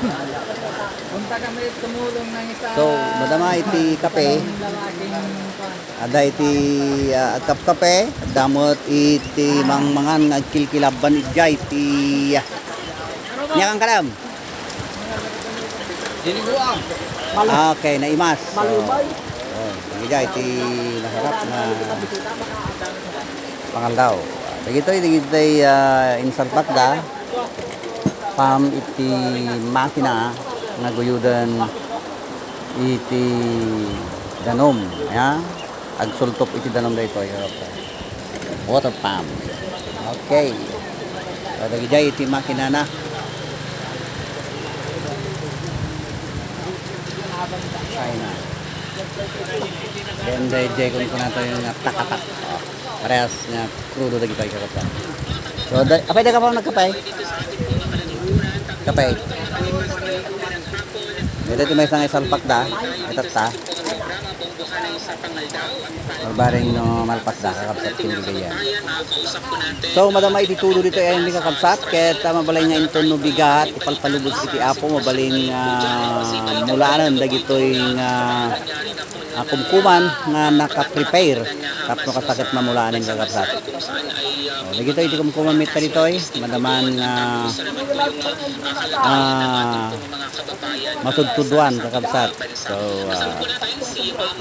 Punta kami tumulong ng isa. So, madama iti kape. Ada iti agkap kape. Damot iti mangmangan agkilkilaban ijay iti nyakang kalam. Diniguang. Okay, naimas. Malubay. Ijay iti masarap na pangaldaw. Dagitoy insalpak da. Pam iti makina nga guyudan iti danom ya agsultop iti danom daytoy water pump. Okay, so dagiti iti makina na China. Then dayjay kun nato yung takatak parehas nga crudo dagiti kakapa. So apay da ka pa nagkapay kapay. Dito may isang isalpak da, itat ta. Barbaring no malpas da, kakabsat kinigaya. So, madamay ditulo dito ay hindi kakabsat, kahit mabalay nga inton no bigat, ipalpalubos iti apo, mabaling mulanan, dagitoy kumkuman nga naka-prepare, tapos kasakit mamulaanin kakabsat. So, dagitoy iti kumkuman mita ditoy, madaman matudtuduan kakabsat. So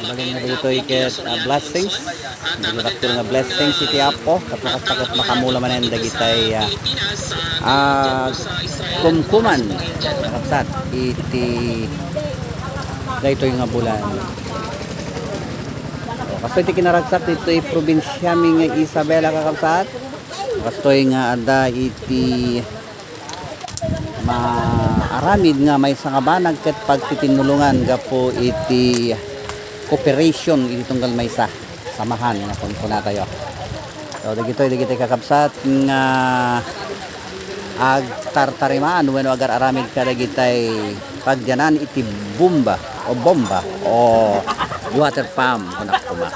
magaling na dito iket blessings dito nga blessings iti apo tapos takot makamula manen dagitay kumkuman kakabsat iti daytoy nga bulan. So, kasto iti kinaragsak dito i probinsya mi nga Isabela kakabsat. Kasto nga ada iti maaramid nga may sangabanag ket pagtitinulungan gapo iti cooperation iti tunggal maysa samahan nga kunana tayo. So dagitoy kakabsat nga agtartarimaan wenno agar aramid ka dagitay pagyanan iti bomba o water pump kunak kuma.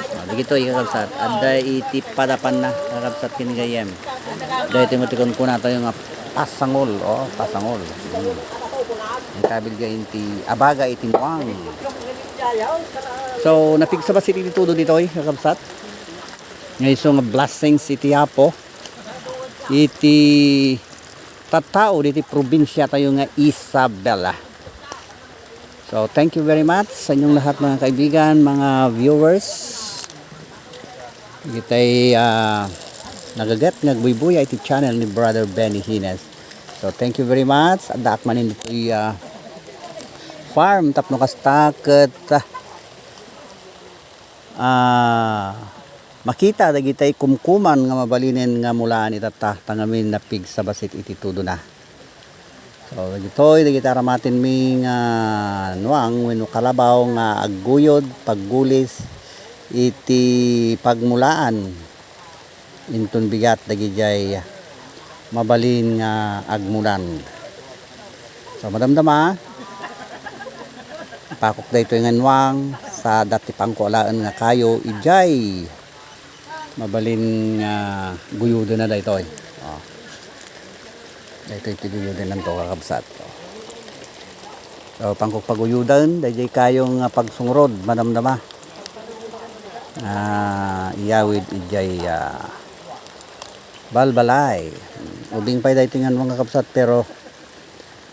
So dagitoy kakabsat adda iti padapan na kakabsat kinigayem. Daytoy mo tikon kuna tayo nga pasangol. Ang kabil ga inti abaga iti nuang. So napigsa ba iti todo dito kakabsat? Ngayon nga blessings iti apo iti tattao iti probinsya tayo nga Isabela. So thank you very much sa inyong lahat mga kaibigan, mga viewers. Itay nagagat nagbuybuya iti channel ni Brother Benny Hines. So thank you very much. Adak manin dito farm tapno kastakot makita dagitay kumkuman nga mabalinen nga mulaan itata tangamin napig sa basit iti tudo na. So dagitoy dagita ramatin mi nga nuang wenno kalabaw nga agguyod paggulis iti pagmulaan inton bigat dagijay mabalin nga agmulan. So madamdama pakok dayto nga nuang sa dati pangkulaan nga kayo ijay mabalin nga guyudo na daytoy. Daytoy tiguyudo nan to kakabsat. So pangkok paguyudan dayjay kayo nga pagsungrod madamdama iyawid ijay balbalay ubing pay dayto nga mga kakabsat pero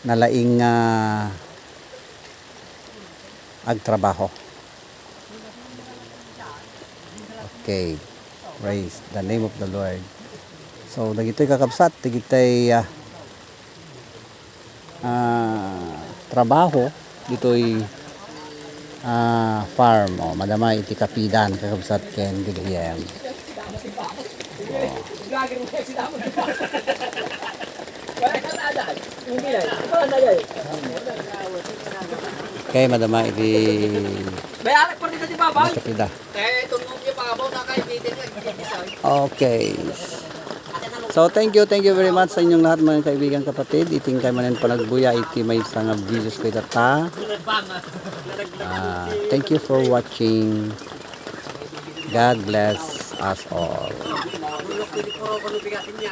nalaing agtrabaho. Okay, praise the name of the Lord. So dagitoy kakabsat dagitoy trabaho ditoy farm madama iti kapidan kakabsat ken digayam. Okay, madama iti kapida. Okay. So thank you very much sa inyong lahat mga kaibigan kapatid. Iting kay manen panagbuya iti may isang videos ko itata. Thank you for watching. God bless us all.